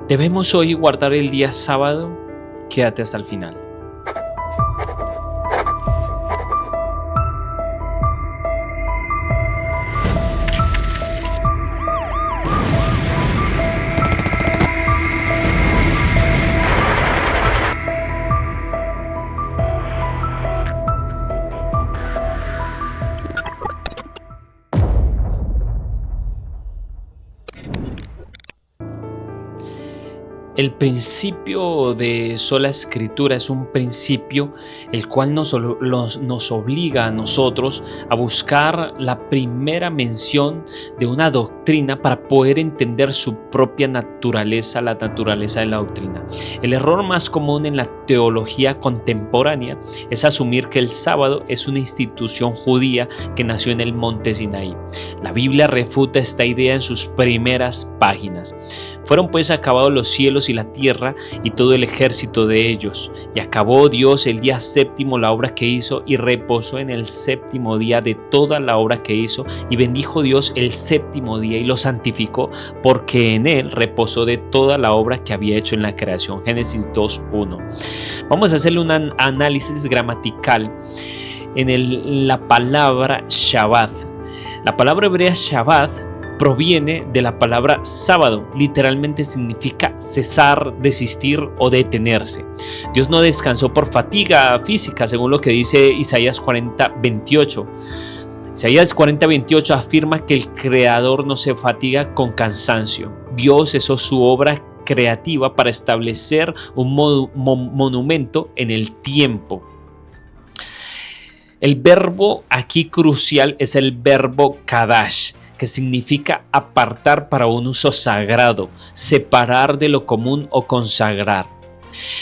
¿Debemos hoy guardar el día sábado? Quédate hasta el final. El principio de sola escritura es un principio el cual nos obliga a nosotros a buscar la primera mención de una doctrina para poder entender su propia naturaleza, la naturaleza de la doctrina. El error más común en la teología contemporánea es asumir que el sábado es una institución judía que nació en el monte Sinaí. La Biblia refuta esta idea en sus primeras páginas. Fueron pues acabados los cielos y la tierra y todo el ejército de ellos. Y acabó Dios el día séptimo la obra que hizo y reposó en el séptimo día de toda la obra que hizo. Y bendijo Dios el séptimo día y lo santificó, porque en él reposó de toda la obra que había hecho en la creación. Génesis 2:1. Vamos a hacerle un análisis gramatical en la palabra Shabbat. La palabra hebrea Shabbat proviene de la palabra sábado, literalmente significa cesar, desistir o detenerse. Dios no descansó por fatiga física, según lo que dice Isaías 40:28. Isaías 40:28 afirma que el Creador no se fatiga con cansancio. Dios cesó su obra creativa para establecer un monumento en el tiempo. El verbo aquí crucial es el verbo kadash, que significa apartar para un uso sagrado, separar de lo común o consagrar.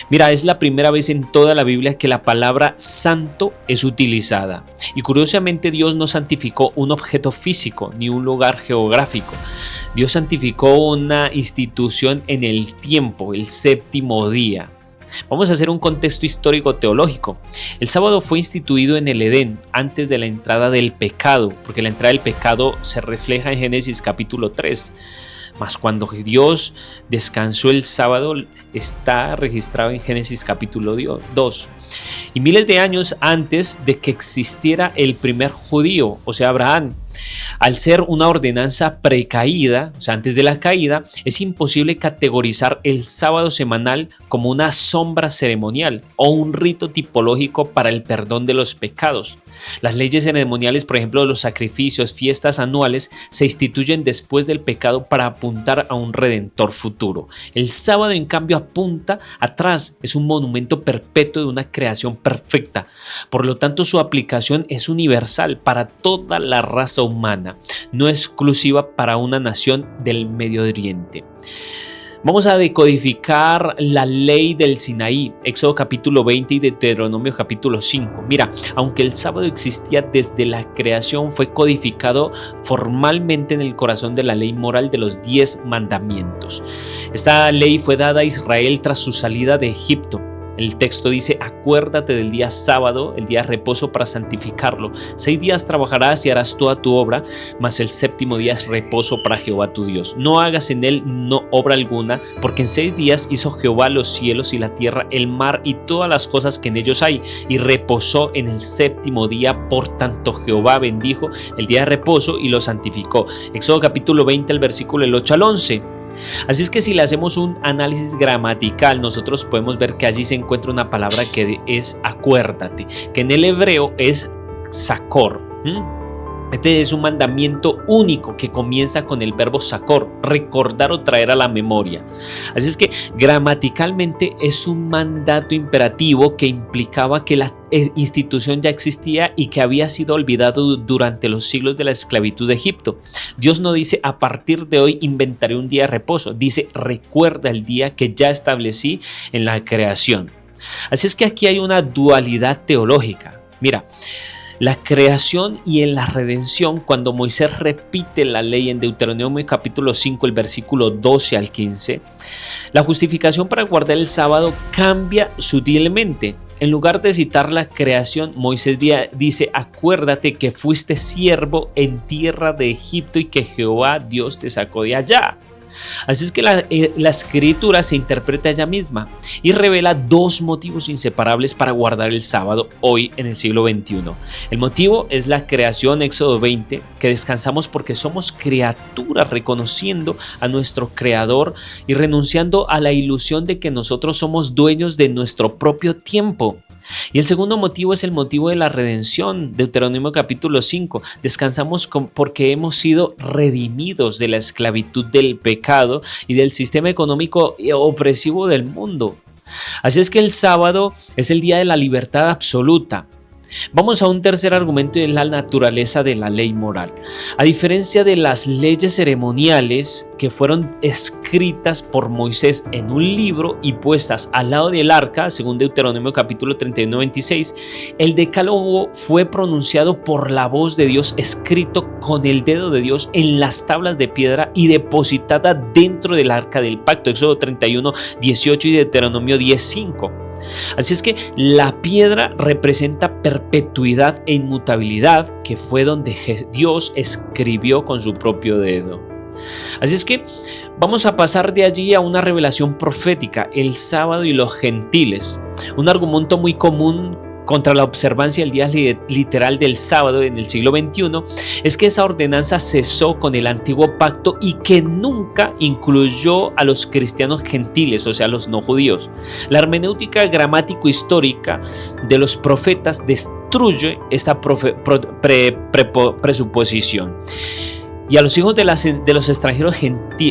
Mira, es la primera vez en toda la Biblia que la palabra santo es utilizada. Y curiosamente Dios no santificó un objeto físico ni un lugar geográfico. Dios santificó una institución en el tiempo, el séptimo día. Vamos a hacer un contexto histórico teológico. El sábado fue instituido en el Edén antes de la entrada del pecado, porque la entrada del pecado se refleja en Génesis capítulo 3. Mas cuando Dios descansó el sábado está registrado en Génesis capítulo 2. Y miles de años antes de que existiera el primer judío, o sea Abraham, al ser una ordenanza precaída, o sea antes de la caída, es imposible categorizar el sábado semanal como una sombra ceremonial o un rito tipológico para el perdón de los pecados. Las leyes ceremoniales, por ejemplo, los sacrificios, fiestas anuales, se instituyen después del pecado para apuntar a un redentor futuro. El sábado, en cambio, apunta atrás, es un monumento perpetuo de una creación perfecta. Por lo tanto, su aplicación es universal para toda la raza humana, no exclusiva para una nación del Medio Oriente. Vamos a decodificar la ley del Sinaí, Éxodo capítulo 20 y Deuteronomio capítulo 5. Mira, aunque el sábado existía desde la creación, fue codificado formalmente en el corazón de la ley moral de los 10 mandamientos. Esta ley fue dada a Israel tras su salida de Egipto. El texto dice: acuérdate del día sábado, el día de reposo, para santificarlo. 6 días trabajarás y harás toda tu obra, mas el séptimo día es reposo para Jehová tu Dios. No hagas en él obra alguna, porque en 6 días hizo Jehová los cielos y la tierra, el mar y todas las cosas que en ellos hay, y reposó en el séptimo día. Por tanto Jehová bendijo el día de reposo y lo santificó. Éxodo capítulo 20, el versículo del 8 al 11. Así es que si le hacemos un análisis gramatical, nosotros podemos ver que allí se encuentra una palabra que es acuérdate, que en el hebreo es sakor. Este es un mandamiento único que comienza con el verbo sakor, recordar o traer a la memoria. Así es que gramaticalmente es un mandato imperativo que implicaba que la institución ya existía y que había sido olvidado durante los siglos de la esclavitud de Egipto. Dios no dice: a partir de hoy inventaré un día de reposo. Dice: recuerda el día que ya establecí en la creación. Así es que aquí hay una dualidad teológica. Mira, la creación y en la redención, cuando Moisés repite la ley en Deuteronomio capítulo 5, el versículo 12 al 15, la justificación para guardar el sábado cambia sutilmente. En lugar de citar la creación, Moisés dice: acuérdate que fuiste siervo en tierra de Egipto y que Jehová Dios te sacó de allá. Así es que la escritura se interpreta ella misma y revela dos motivos inseparables para guardar el sábado hoy en el siglo XXI. El motivo es la creación, Éxodo 20, que descansamos porque somos criaturas reconociendo a nuestro Creador y renunciando a la ilusión de que nosotros somos dueños de nuestro propio tiempo. Y el segundo motivo es el motivo de la redención, Deuteronomio capítulo 5. Descansamos porque hemos sido redimidos de la esclavitud del pecado y del sistema económico opresivo del mundo. Así es que el sábado es el día de la libertad absoluta. Vamos a un tercer argumento y es la naturaleza de la ley moral. A diferencia de las leyes ceremoniales que fueron escritas por Moisés en un libro y puestas al lado del arca, según Deuteronomio capítulo 31-26, el decálogo fue pronunciado por la voz de Dios, escrito con el dedo de Dios en las tablas de piedra y depositada dentro del arca del pacto, Éxodo 31-18 y Deuteronomio 10-5. Así es que la piedra representa perpetuidad e inmutabilidad, que fue donde Dios escribió con su propio dedo. Así es que vamos a pasar de allí a una revelación profética, el sábado y los gentiles. Un argumento muy común contra la observancia del día literal del sábado en el siglo XXI es que esa ordenanza cesó con el antiguo pacto y que nunca incluyó a los cristianos gentiles, o sea, los no judíos. La hermenéutica gramático-histórica de los profetas destruye esta presuposición. Y a los hijos de los extranjeros,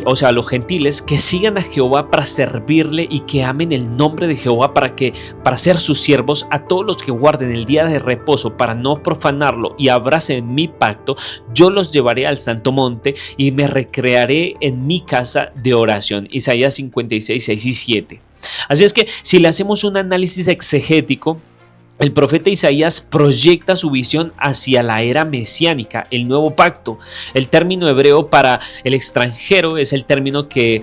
o sea, a los gentiles, que sigan a Jehová para servirle y que amen el nombre de Jehová para ser sus siervos, a todos los que guarden el día de reposo para no profanarlo y abracen mi pacto, yo los llevaré al santo monte y me recrearé en mi casa de oración. Isaías 56, 6 y 7. Así es que si le hacemos un análisis exegético, el profeta Isaías proyecta su visión hacia la era mesiánica, el nuevo pacto. El término hebreo para el extranjero es el término que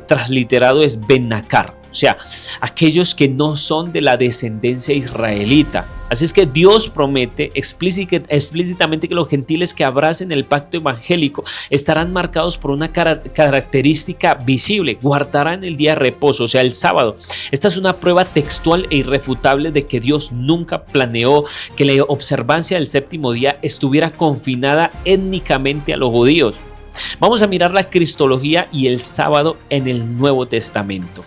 transliterado es Ben-Nakar, o sea, aquellos que no son de la descendencia israelita. Así es que Dios promete explícitamente que los gentiles que abracen el pacto evangélico estarán marcados por una característica visible: guardarán el día de reposo, o sea, el sábado. Esta es una prueba textual e irrefutable de que Dios nunca planeó que la observancia del séptimo día estuviera confinada étnicamente a los judíos. Vamos a mirar la cristología y el sábado en el Nuevo Testamento.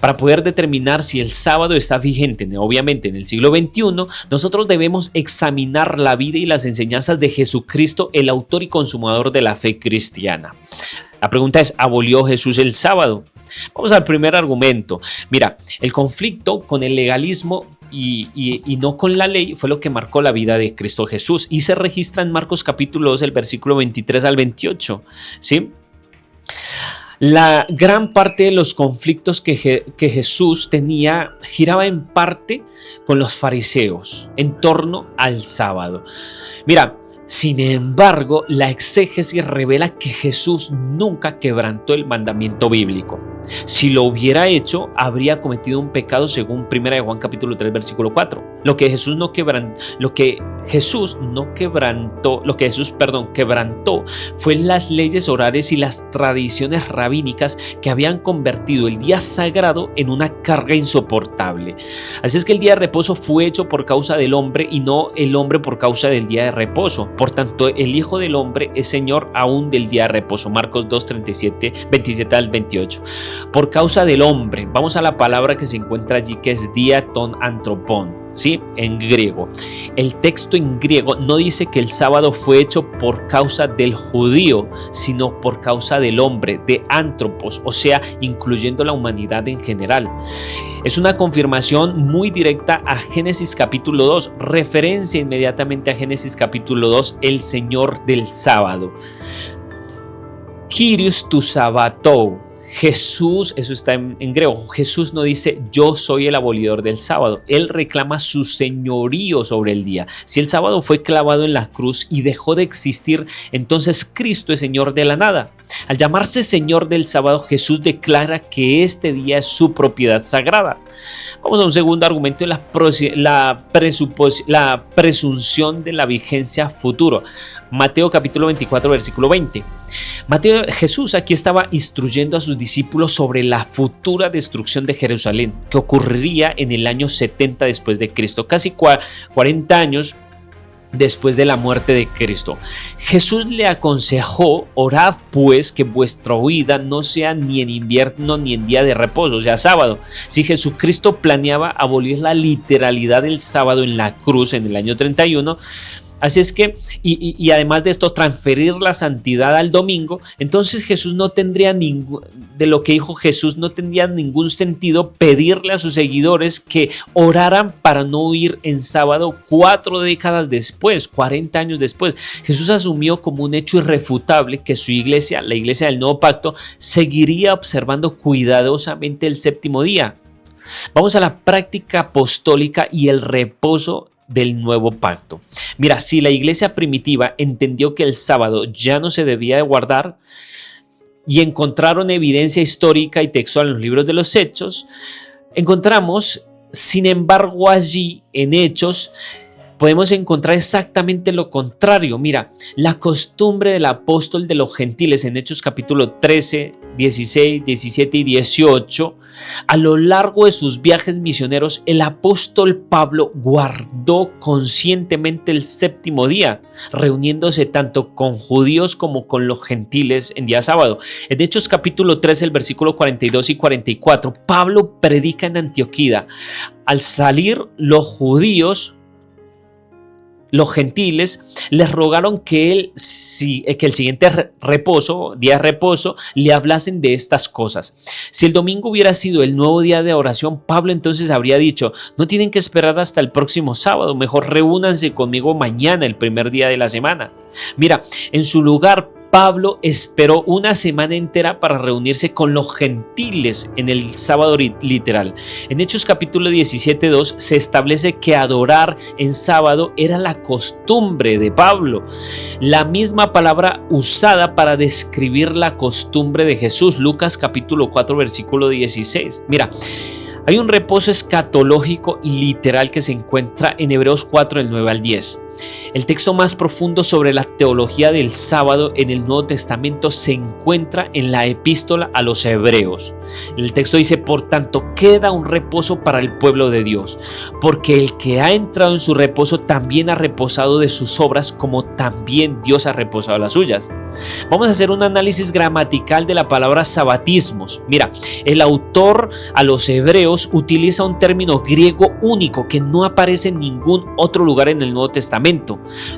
Para poder determinar si el sábado está vigente, obviamente en el siglo XXI, nosotros debemos examinar la vida y las enseñanzas de Jesucristo, el autor y consumador de la fe cristiana. La pregunta es: ¿abolió Jesús el sábado? Vamos al primer argumento. Mira, el conflicto con el legalismo y no con la ley fue lo que marcó la vida de Cristo Jesús, y se registra en Marcos capítulo 2, el versículo 23 al 28, ¿sí? La gran parte de los conflictos que Jesús tenía giraba en parte con los fariseos en torno al sábado. Mira, sin embargo, la exégesis revela que Jesús nunca quebrantó el mandamiento bíblico. Si lo hubiera hecho, habría cometido un pecado según 1 Juan capítulo 3 versículo 4. Lo que Jesús quebrantó fue las leyes orales y las tradiciones rabínicas que habían convertido el día sagrado en una carga insoportable. Así es que el día de reposo fue hecho por causa del hombre y no el hombre por causa del día de reposo. Por tanto, el Hijo del Hombre es Señor aún del día de reposo. Marcos 2, 27 al 28. Por causa del hombre. Vamos a la palabra que se encuentra allí, que es diaton antropon, ¿sí? En griego. El texto en griego no dice que el sábado fue hecho por causa del judío, sino por causa del hombre, de antropos, o sea, incluyendo la humanidad en general. Es una confirmación muy directa a Génesis capítulo 2, referencia inmediatamente a Génesis capítulo 2, el Señor del sábado. Kyrios tu Sabbatou. Jesús, eso está en griego, Jesús no dice yo soy el abolidor del sábado, él reclama su señorío sobre el día. Si el sábado fue clavado en la cruz y dejó de existir, entonces Cristo es Señor de la nada. Al llamarse Señor del sábado, Jesús declara que este día es su propiedad sagrada. Vamos a un segundo argumento de la presunción de la vigencia futuro. Mateo capítulo 24, versículo 20. Jesús aquí estaba instruyendo a sus discípulos sobre la futura destrucción de Jerusalén, que ocurriría en el año 70 después de Cristo, casi 40 años después de la muerte de Cristo. Jesús le aconsejó: orad pues que vuestra huida no sea ni en invierno ni en día de reposo, o sea, sábado. Si Jesucristo planeaba abolir la literalidad del sábado en la cruz en el año 31, así es que, y además de esto, transferir la santidad al domingo, entonces Jesús no tendría de lo que dijo Jesús, no tendría ningún sentido pedirle a sus seguidores que oraran para no huir en sábado 4 décadas después, 40 años después. Jesús asumió como un hecho irrefutable que su iglesia, la iglesia del Nuevo Pacto, seguiría observando cuidadosamente el séptimo día. Vamos a la práctica apostólica y el reposo del Nuevo Pacto. Mira, si la iglesia primitiva entendió que el sábado ya no se debía de guardar y encontraron evidencia histórica y textual en los libros de los Hechos, encontramos, sin embargo, allí en Hechos podemos encontrar exactamente lo contrario. Mira, la costumbre del apóstol de los gentiles en Hechos capítulo 13, 16, 17 y 18, a lo largo de sus viajes misioneros, el apóstol Pablo guardó conscientemente el séptimo día, reuniéndose tanto con judíos como con los gentiles en día sábado. En Hechos capítulo 13, el versículo 42 y 44, Pablo predica en Antioquía. Al salir los judíos, los gentiles les rogaron que el siguiente día de reposo, le hablasen de estas cosas. Si el domingo hubiera sido el nuevo día de oración, Pablo entonces habría dicho: no tienen que esperar hasta el próximo sábado, mejor reúnanse conmigo mañana, el primer día de la semana. Mira, en su lugar, Pablo esperó una semana entera para reunirse con los gentiles en el sábado literal. En Hechos capítulo 17, 2 se establece que adorar en sábado era la costumbre de Pablo, la misma palabra usada para describir la costumbre de Jesús. Lucas capítulo 4, versículo 16. Mira, hay un reposo escatológico y literal que se encuentra en Hebreos 4, del 9 al 10. El texto más profundo sobre la teología del sábado en el Nuevo Testamento se encuentra en la epístola a los Hebreos. El texto dice: por tanto, queda un reposo para el pueblo de Dios, porque el que ha entrado en su reposo también ha reposado de sus obras, como también Dios ha reposado las suyas. Vamos a hacer un análisis gramatical de la palabra sabatismos. Mira, el autor a los Hebreos utiliza un término griego único que no aparece en ningún otro lugar en el Nuevo Testamento.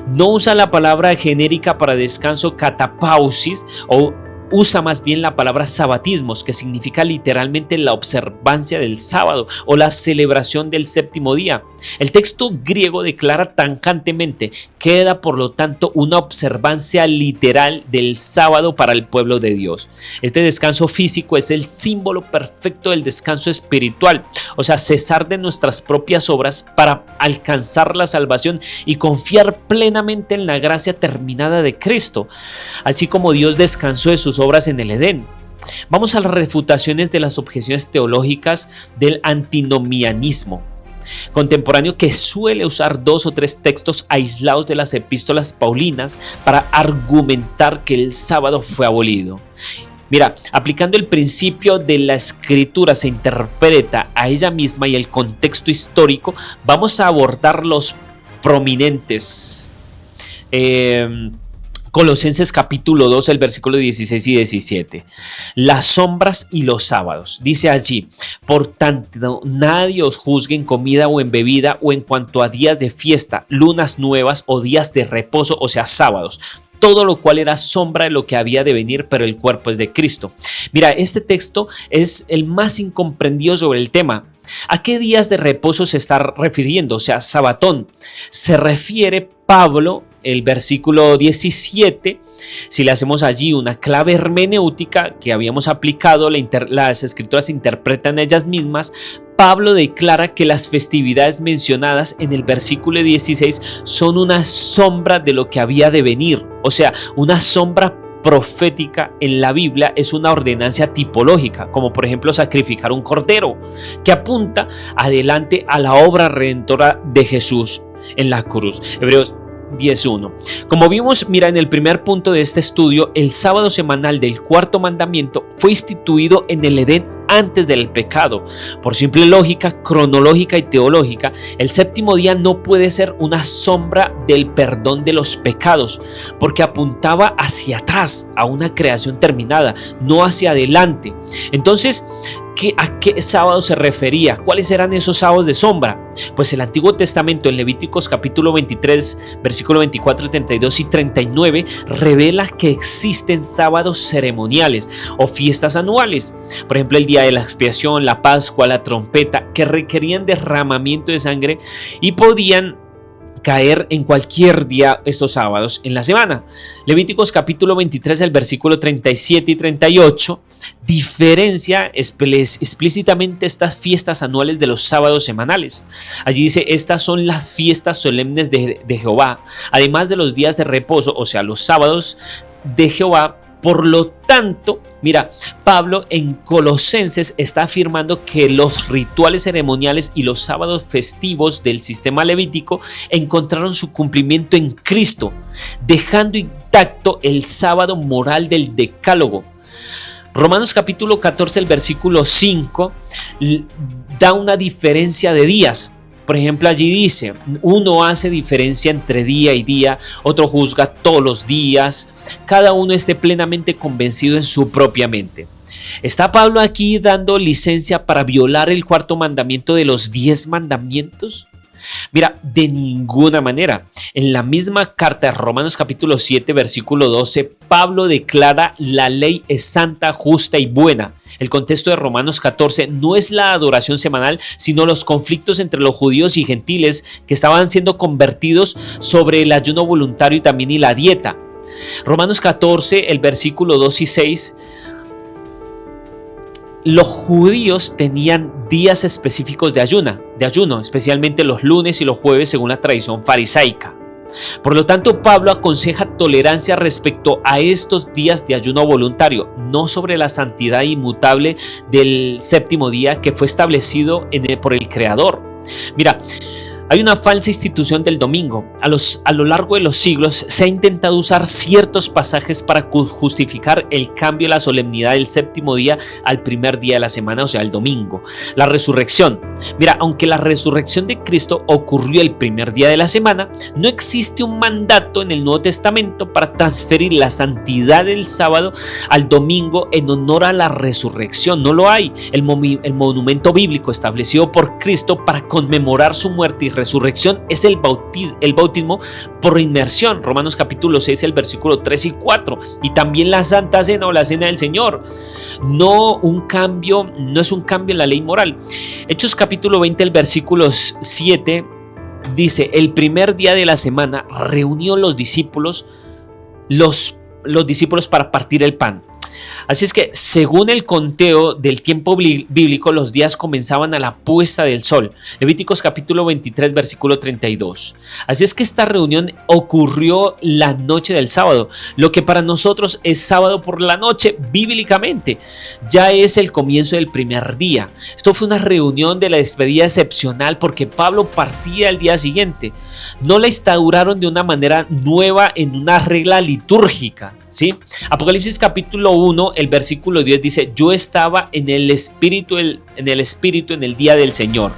No usa la palabra genérica para descanso katapausis, o usa más bien la palabra sabatismos, que significa literalmente la observancia del sábado o la celebración del séptimo día. El texto griego declara tajantemente: queda por lo tanto una observancia literal del sábado para el pueblo de Dios. Este descanso físico es el símbolo perfecto del descanso espiritual, o sea, cesar de nuestras propias obras para alcanzar la salvación y confiar plenamente en la gracia terminada de Cristo, así como Dios descansó de sus obras en el Edén. Vamos a las refutaciones de las objeciones teológicas del antinomianismo contemporáneo, que suele usar 2 o 3 textos aislados de las epístolas paulinas para argumentar que el sábado fue abolido. Mira, aplicando el principio de la escritura se interpreta a ella misma y el contexto histórico, vamos a abordar los prominentes Colosenses capítulo 2, el versículo 16 y 17. Las sombras y los sábados. Dice allí: por tanto, nadie os juzgue en comida o en bebida, o en cuanto a días de fiesta, lunas nuevas o días de reposo, o sea, sábados. Todo lo cual era sombra de lo que había de venir, pero el cuerpo es de Cristo. Mira, este texto es el más incomprendido sobre el tema. ¿A qué días de reposo se está refiriendo? O sea, sabatón. Se refiere Pablo, el versículo 17, si le hacemos allí una clave hermenéutica que habíamos aplicado, las escrituras interpretan ellas mismas. Pablo declara que las festividades mencionadas en el versículo 16 son una sombra de lo que había de venir, o sea, una sombra profética en la Biblia es una ordenanza tipológica, como por ejemplo sacrificar un cordero, que apunta adelante a la obra redentora de Jesús en la cruz. Hebreos 10:1. Como vimos, mira, en el primer punto de este estudio, el sábado semanal del cuarto mandamiento fue instituido en el Edén antes del pecado. Por simple lógica cronológica y teológica, el séptimo día no puede ser una sombra del perdón de los pecados, porque apuntaba hacia atrás, a una creación terminada, no hacia adelante. Entonces, ¿a qué sábado se refería? ¿Cuáles eran esos sábados de sombra? Pues el Antiguo Testamento en Levíticos capítulo 23, versículo 24, 32 y 39 revela que existen sábados ceremoniales o fiestas anuales. Por ejemplo, el día de la expiación, la Pascua, la trompeta, que requerían derramamiento de sangre y podían caer en cualquier día estos sábados en la semana. Levíticos capítulo 23, el versículo 37 y 38 diferencia explícitamente estas fiestas anuales de los sábados semanales. Allí dice: estas son las fiestas solemnes de Jehová, además de los días de reposo, o sea, los sábados de Jehová. Por lo tanto, mira, Pablo en Colosenses está afirmando que los rituales ceremoniales y los sábados festivos del sistema levítico encontraron su cumplimiento en Cristo, dejando intacto el sábado moral del decálogo. Romanos capítulo 14, el versículo 5 da una diferencia de días. Por ejemplo, allí dice: uno hace diferencia entre día y día, otro juzga todos los días, cada uno esté plenamente convencido en su propia mente. ¿Está Pablo aquí dando licencia para violar el cuarto mandamiento de los 10 mandamientos? Mira, de ninguna manera. En la misma carta de Romanos capítulo 7, versículo 12, Pablo declara: la ley es santa, justa y buena. El contexto de Romanos 14 no es la adoración semanal, sino los conflictos entre los judíos y gentiles que estaban siendo convertidos sobre el ayuno voluntario y también y la dieta. Romanos 14, el versículo 2 y 6. Los judíos tenían días específicos de ayuno, especialmente los lunes y los jueves según la tradición farisaica. Por lo tanto, Pablo aconseja tolerancia respecto a estos días de ayuno voluntario, no sobre la santidad inmutable del séptimo día que fue establecido por el Creador. Mira, hay una falsa institución del domingo. A lo largo de los siglos se ha intentado usar ciertos pasajes para justificar el cambio de la solemnidad del séptimo día al primer día de la semana, o sea, el domingo. La resurrección. Mira, aunque la resurrección de Cristo ocurrió el primer día de la semana, no existe un mandato en el Nuevo Testamento para transferir la santidad del sábado al domingo en honor a la resurrección. No lo hay. El monumento bíblico establecido por Cristo para conmemorar su muerte y resurrección es el bautismo por inmersión. Romanos capítulo 6, el versículo 3 y 4. Y también la Santa Cena o la Cena del Señor. No es un cambio en la ley moral. Hechos capítulo 20, el versículo 7 dice: el primer día de la semana reunió los discípulos para partir el pan. Así es que, según el conteo del tiempo bíblico, los días comenzaban a la puesta del sol. Levíticos capítulo 23, versículo 32. Así es que esta reunión ocurrió la noche del sábado. Lo que para nosotros es sábado por la noche, bíblicamente, ya es el comienzo del primer día. Esto fue una reunión de la despedida excepcional porque Pablo partía el día siguiente. No la instauraron de una manera nueva en una regla litúrgica. ¿Sí? Apocalipsis capítulo 1, el versículo 10 dice: yo estaba en el espíritu en el día del Señor.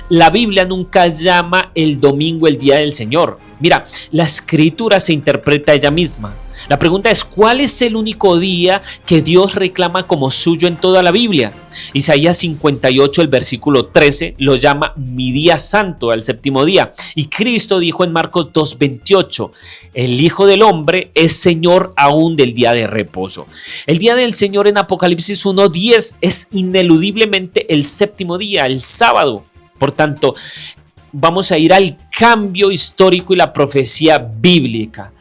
La Biblia nunca llama el domingo el día del Señor. Mira, la escritura se interpreta ella misma. La pregunta es: ¿cuál es el único día que Dios reclama como suyo en toda la Biblia? Isaías 58, el versículo 13, lo llama mi día santo, al séptimo día. Y Cristo dijo en Marcos 2:28, el Hijo del Hombre es Señor aún del día de reposo. El día del Señor en Apocalipsis 1:10 es ineludiblemente el séptimo día, el sábado. Por tanto, vamos a ir al cambio histórico y la profecía bíblica.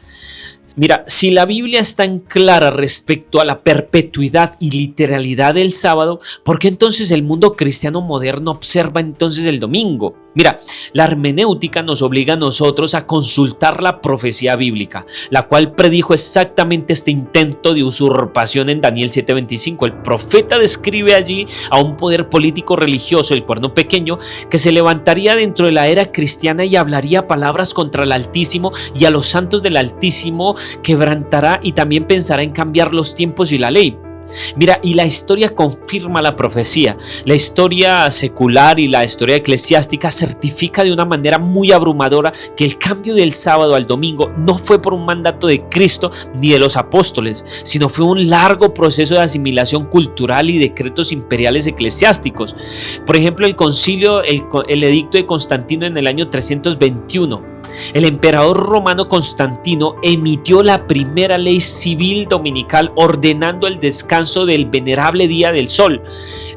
Mira, si la Biblia es tan clara respecto a la perpetuidad y literalidad del sábado, ¿por qué entonces el mundo cristiano moderno observa entonces el domingo? Mira, la hermenéutica nos obliga a nosotros a consultar la profecía bíblica, la cual predijo exactamente este intento de usurpación en Daniel 7:25. El profeta describe allí a un poder político religioso, el Cuerno Pequeño, que se levantaría dentro de la era cristiana y hablaría palabras contra el Altísimo y a los santos del Altísimo, quebrantará y también pensará en cambiar los tiempos y la ley. Mira, y la historia confirma la profecía. La historia secular y la historia eclesiástica certifica de una manera muy abrumadora que el cambio del sábado al domingo no fue por un mandato de Cristo ni de los apóstoles, sino fue un largo proceso de asimilación cultural y decretos imperiales eclesiásticos. Por ejemplo, el concilio, el edicto de Constantino en el año 321. El emperador romano Constantino emitió la primera ley civil dominical ordenando el descanso del venerable día del sol.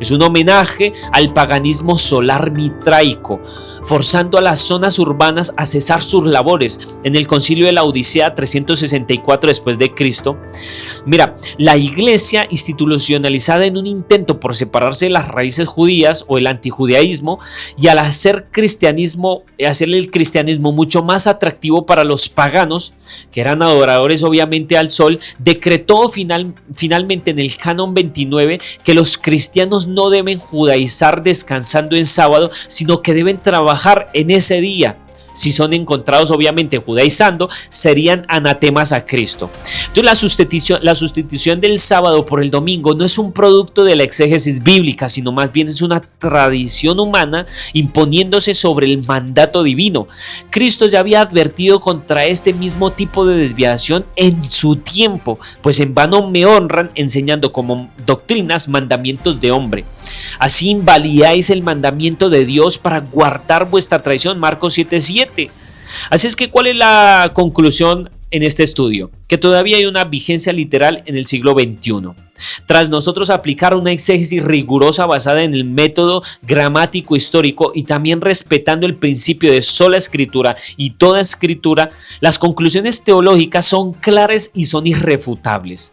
Es un homenaje al paganismo solar mitraico, forzando a las zonas urbanas a cesar sus labores. En el concilio de la Odisea 364 después de Cristo, mira, la iglesia institucionalizada en un intento por separarse de las raíces judías o el antijudaísmo y al hacerle el cristianismo mucho más atractivo para los paganos, que eran adoradores obviamente al sol, decretó finalmente en el Canon 29 que los cristianos no deben judaizar descansando en sábado, sino que deben trabajar en ese día. Si son encontrados obviamente judaizando, serían anatemas a Cristo. Entonces la sustitución del sábado por el domingo no es un producto de la exégesis bíblica, sino más bien es una tradición humana imponiéndose sobre el mandato divino. Cristo ya había advertido contra este mismo tipo de desviación en su tiempo, pues en vano me honran enseñando como doctrinas mandamientos de hombre. Así invalidáis el mandamiento de Dios para guardar vuestra tradición. Marcos 7:7. Así es que, ¿cuál es la conclusión en este estudio? Que todavía hay una vigencia literal en el siglo XXI. Tras nosotros aplicar una exégesis rigurosa basada en el método gramático histórico y también respetando el principio de sola escritura y toda escritura, las conclusiones teológicas son claras y son irrefutables.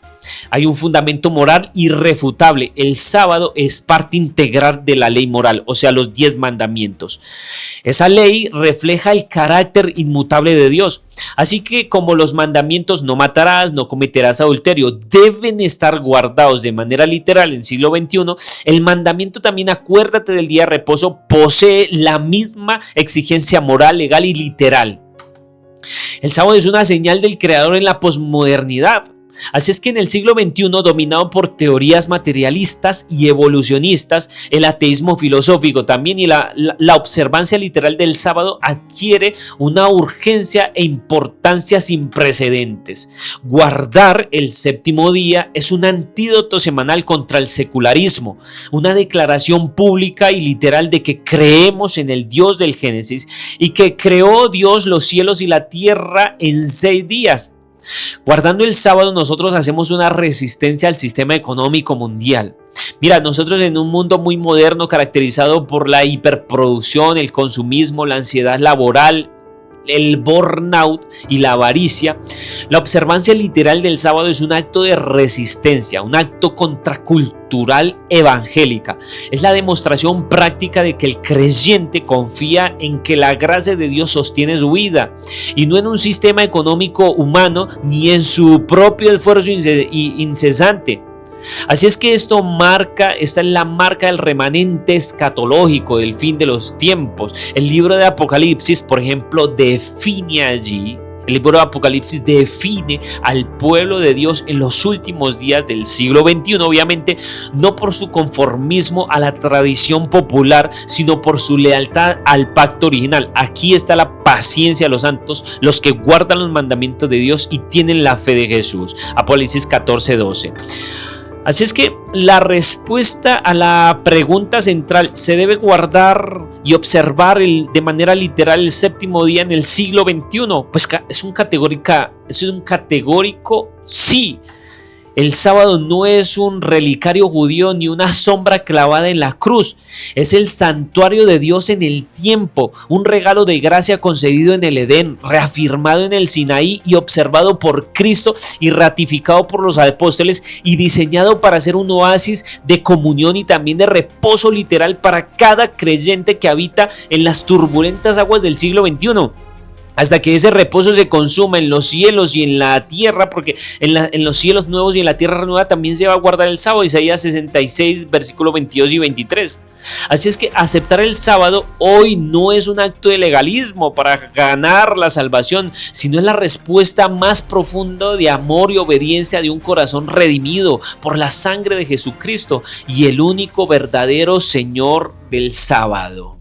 Hay un fundamento moral irrefutable. El sábado es parte integral de la ley moral, o sea, los 10 mandamientos. Esa ley refleja el carácter inmutable de Dios. Así que como los mandamientos no matarás, no cometerás adulterio, deben estar guardados de manera literal en el siglo XXI, el mandamiento también acuérdate del día de reposo posee la misma exigencia moral, legal y literal. El sábado es una señal del Creador en la posmodernidad. Así es que en el siglo XXI, dominado por teorías materialistas y evolucionistas, el ateísmo filosófico también y la observancia literal del sábado adquiere una urgencia e importancia sin precedentes. Guardar el séptimo día es un antídoto semanal contra el secularismo, una declaración pública y literal de que creemos en el Dios del Génesis y que creó Dios los cielos y la tierra en 6 días. Guardando el sábado, nosotros hacemos una resistencia al sistema económico mundial. Mira, nosotros en un mundo muy moderno caracterizado por la hiperproducción, el consumismo, la ansiedad laboral, el burnout y la avaricia, la observancia literal del sábado es un acto de resistencia, un acto contracultural evangélica. Es la demostración práctica de que el creyente confía en que la gracia de Dios sostiene su vida y no en un sistema económico humano ni en su propio esfuerzo incesante. Así es que esta es la marca del remanente escatológico del fin de los tiempos. El libro de Apocalipsis, por ejemplo, define allí. El libro de Apocalipsis define al pueblo de Dios en los últimos días del siglo XXI, obviamente no por su conformismo a la tradición popular, sino por su lealtad al pacto original. Aquí está la paciencia de los santos, los que guardan los mandamientos de Dios y tienen la fe de Jesús. Apocalipsis 14:12. Así es que la respuesta a la pregunta central, ¿se debe guardar y observar de manera literal el séptimo día en el siglo XXI? Pues es un categórico sí. El sábado no es un relicario judío ni una sombra clavada en la cruz. Es el santuario de Dios en el tiempo, un regalo de gracia concedido en el Edén, reafirmado en el Sinaí y observado por Cristo y ratificado por los apóstoles y diseñado para ser un oasis de comunión y también de reposo literal para cada creyente que habita en las turbulentas aguas del siglo XXI. Hasta que ese reposo se consuma en los cielos y en la tierra, porque en los cielos nuevos y en la tierra renueva también se va a guardar el sábado, Isaías 66, versículo 22 y 23. Así es que aceptar el sábado hoy no es un acto de legalismo para ganar la salvación, sino es la respuesta más profunda de amor y obediencia de un corazón redimido por la sangre de Jesucristo y el único verdadero Señor del sábado.